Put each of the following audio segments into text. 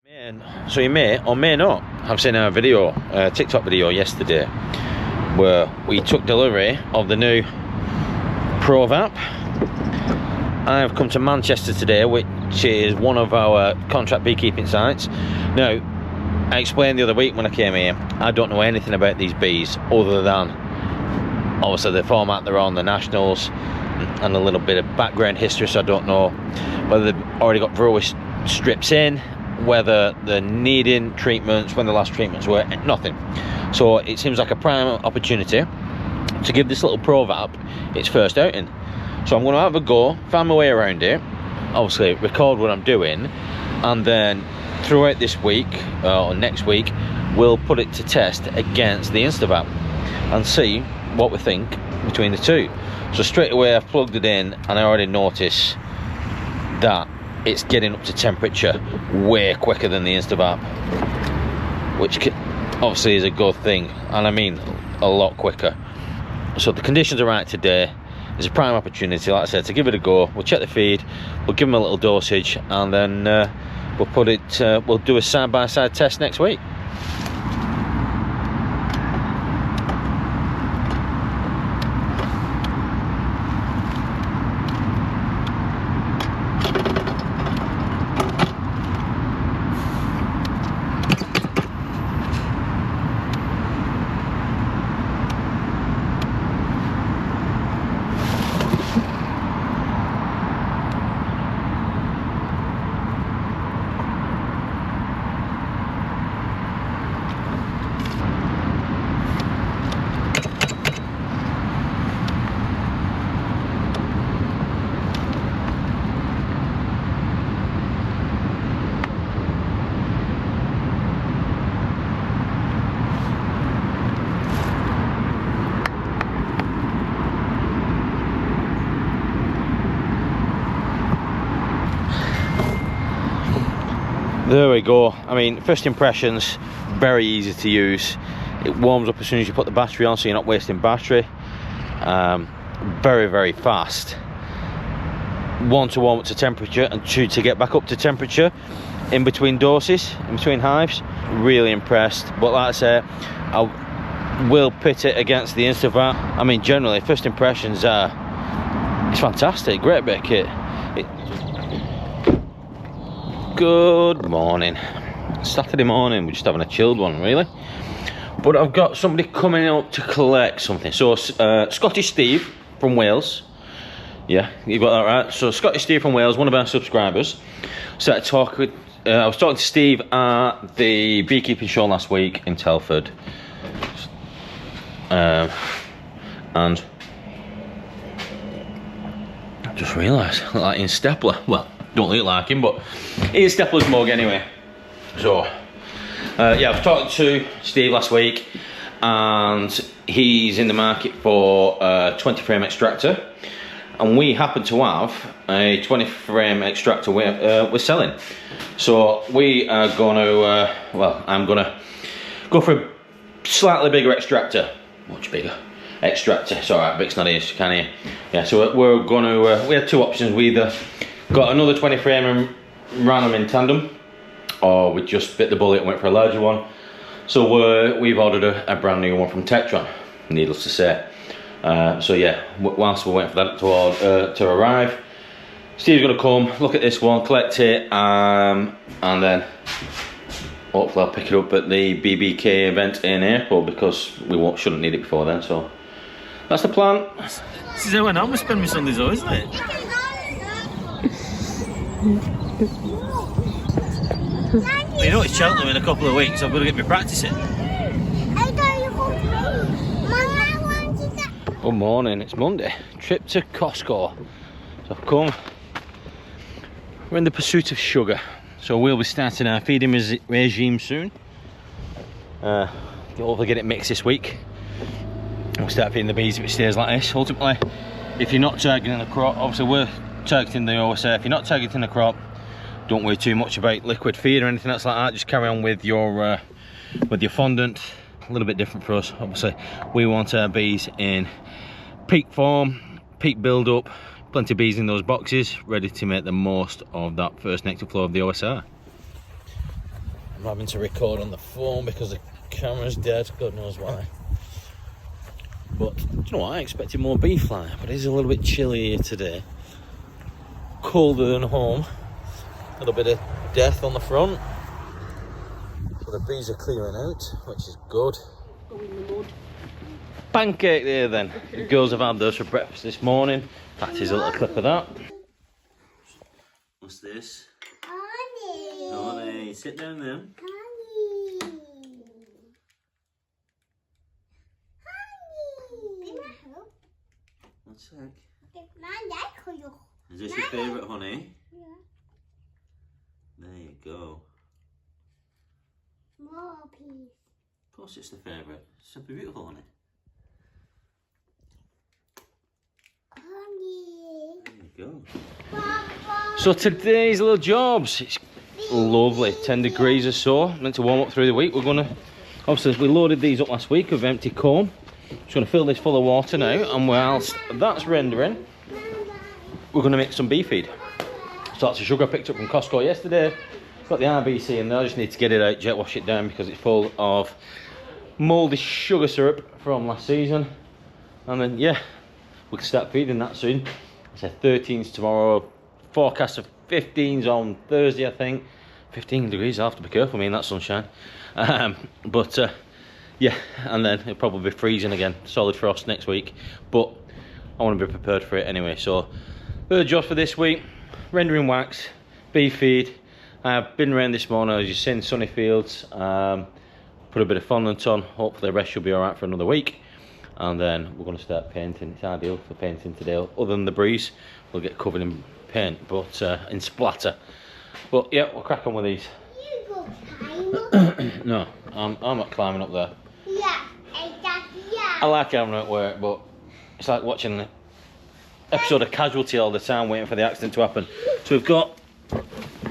So you may or may not have seen a video, TikTok video yesterday, where we took delivery of the new Pro VAP. I've come to Manchester today, which is one of our contract beekeeping sites. Now, I explained the other week when I came here, I don't know anything about these bees other than obviously the format they're on, the nationals, and a little bit of background history. So I don't know whether they've already got brewer strips in, whether they're needing treatments, when the last treatments were, nothing. So it seems like a prime opportunity to give this little Pro VAP its first outing. So I'm going to have a go, find my way around it, obviously record what I'm doing, and then throughout this week or next week we'll put it to test against the InstaVAP and see what we think between the two. So straight away I've plugged it in and I already notice that it's getting up to temperature way quicker than the InstaVAP, which obviously is a good thing, and I mean a lot quicker. So the conditions are right today. It's a prime opportunity, like I said, to give it a go. We'll check the feed, we'll give them a little dosage, and then we'll put it. We'll do a side-by-side test next week. There we go. I mean, first impressions, very easy to use. It warms up as soon as you put the battery on, so you're not wasting battery. Very, very fast. One, to warm up to temperature, and two, to get back up to temperature in between doses, in between hives. Really impressed. But like I say, I will pit it against the InstaVAP. I mean, generally, first impressions are, it's fantastic. Great bit of kit. Good morning. Saturday morning, we're just having a chilled one, really. But I've got somebody coming up to collect something. So Scottish Steve from Wales. Yeah, you got that right. So Scottish Steve from Wales, one of our subscribers. So I was talking to Steve at the beekeeping show last week in Telford. And I just realised, like in Stepler, well, don't look like him, but he's Stepler's mug anyway. So yeah, I was talking to Steve last week, and he's in the market for a 20 frame extractor, and we happen to have a 20 frame extractor we're selling. So we are going to well, I'm going to go for a slightly bigger extractor, much bigger extractor. It's alright, Vic's not here, she can't hear. Yeah, so we're going to we had two options. We either got another 20 frame and ran them in tandem, or we just bit the bullet and went for a larger one. So we've ordered a brand new one from Tektron, needless to say. So yeah, whilst we're waiting for that to arrive, Steve's going to come, look at this one, collect it, and then hopefully I'll pick it up at the BBK event in April, because we shouldn't need it before then. So that's the plan. This is how I normally spend my Sundays though, isn't it? You know it's Cheltenham in a couple of weeks, so I've got to get me practicing. Good morning, it's Monday. Trip to Costco. So I've come. We're in the pursuit of sugar. So we'll be starting our feeding regime soon. Hopefully get it mixed this week. We'll start feeding the bees if it stays like this. Ultimately, if you're not targeting the crop, obviously we're targeting the OSA. If you're not targeting the crop, don't worry too much about liquid feed or anything else like that. Just carry on with your fondant. A little bit different for us. Obviously, we want our bees in peak form, peak build up, plenty of bees in those boxes, ready to make the most of that first nectar flow of the OSR. I'm having to record on the phone because the camera's dead, God knows why. But do you know what? I expected more bee fly, but it is a little bit chilly here today. Colder than home. A little bit of death on the front. So the bees are clearing out, which is good. Go in the mud. Pancake there then. The girls have had those for breakfast this morning. That is a little clip of that. What's this? Honey. Honey, sit down then. Honey. Honey. One sec. Is this your favourite honey? Yeah. There you go. More please. Of course it's the favourite. Simply beautiful honey. Honey. There you go. Papa. So today's little jobs. It's lovely. 10 degrees or so. Meant to warm up through the week. We're gonna, obviously we loaded these up last week of empty comb. Just gonna fill this full of water now, and whilst that's rendering, we're gonna make some bee feed. So that's the sugar I picked up from Costco yesterday. Got the RBC in there. I just need to get it out, jet wash it down because it's full of mouldy sugar syrup from last season. And then yeah, we can start feeding that soon. I said 13s tomorrow, forecast of 15s on Thursday, I think. 15 degrees, I'll have to be careful, me in that sunshine. Yeah, and then it'll probably be freezing again, solid frost next week. But I want to be prepared for it anyway. So the job for this week, rendering wax, bee feed. I've been around this morning, as you've seen, sunny fields. Put a bit of fondant on, hopefully the rest should be alright for another week. And then we're going to start painting. It's ideal for painting today. Other than the breeze, we'll get covered in paint, but in splatter. But yeah, we'll crack on with these. You go climb. No, I'm not climbing up there. Yeah, exactly. Yeah. I like having it at work, but it's like watching an episode of Casualty all the time, waiting for the accident to happen. So we've got,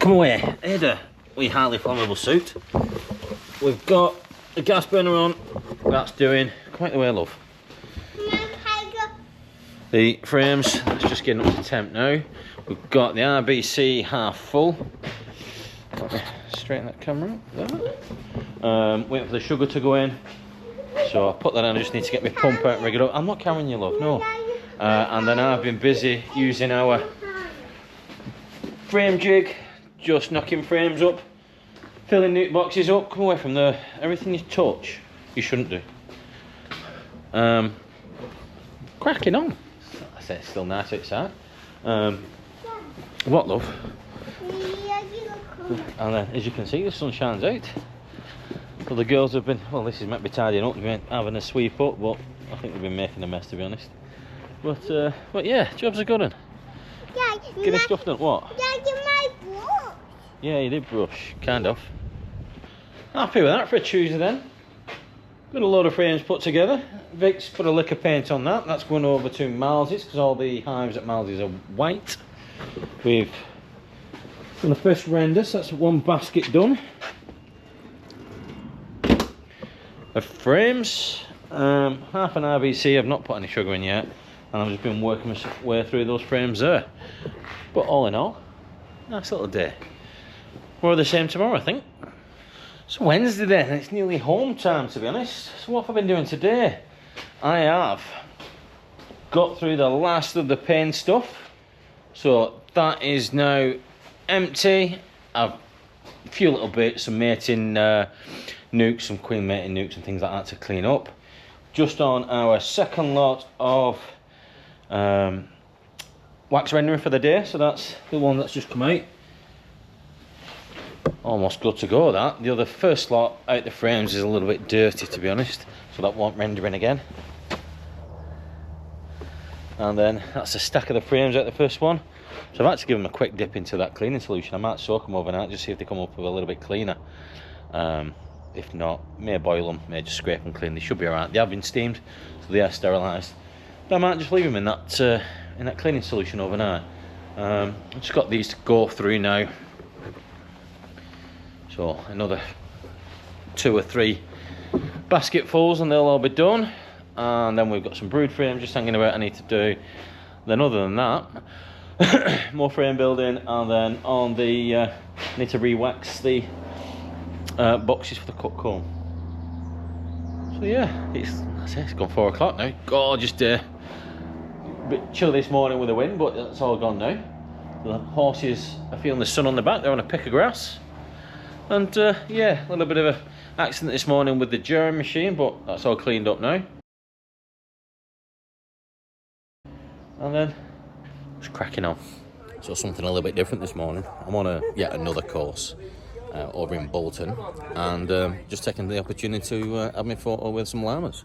come away, Ada, with highly flammable suit. We've got the gas burner on, that's doing quite the way, love. The frames, that's just getting up to temp now. We've got the RBC half full. Straighten that camera up. Waiting for the sugar to go in. So I'll put that in, I just need to get my pump out and rig it up. I'm not carrying you, love, no. And then I've been busy using our frame jig, just knocking frames up, filling nuke boxes up. Come away from there. Everything you touch, you shouldn't do. Cracking on. I say it's still nice outside. What, love? And then, as you can see, the sun shines out. Well, the girls have been, well, this is meant to be tidying up, they've been having a sweep up, but I think they've been making a mess, to be honest. But yeah, jobs are good one. Getting stuff done. What? Daddy, my brush. Yeah, you did brush, kind of. Happy with that for a Tuesday then. Got a load of frames put together. Vic's put a lick of paint on that. That's going over to Miles's because all the hives at Miles's are white. We've done the first render, so that's one basket done. Of frames, half an RBC. I've not put any sugar in yet, and I've just been working my way through those frames there. But all in all, nice little day. More of the same tomorrow, I think. It's Wednesday then, and it's nearly home time, to be honest. So what have I been doing today? I have got through the last of the paint stuff, so that is now empty. I've a few little bits, some mating nukes, some queen mating nukes and things like that to clean up. Just on our second lot of wax rendering for the day, so that's the one that's just come out. Almost good to go, that. The other first lot out the frames is a little bit dirty, to be honest, so that won't rendering again. And then that's a stack of the frames out the first one. So I've had to give them a quick dip into that cleaning solution. I might soak them overnight, just see if they come up with a little bit cleaner. If not, may boil them, may just scrape them clean. They should be alright. They have been steamed, so they are sterilised. But I might just leave them in that cleaning solution overnight. I've just got these to go through now. So another 2 or 3 basketfuls and they'll all be done. And then we've got some brood frames just hanging about I need to do. Then other than that, more frame building, and then on the need to re-wax the boxes for the cut comb. So yeah, it's gone 4 o'clock now. Gorgeous day. Bit chilly this morning with the wind, but that's all gone now. The horses are feeling the sun on the back. They're on a pick of grass. And yeah, a little bit of an accident this morning with the germ machine, but that's all cleaned up now. And then just cracking on. So something a little bit different this morning. I'm on yet another course over in Bolton, and just taking the opportunity to have my photo with some llamas.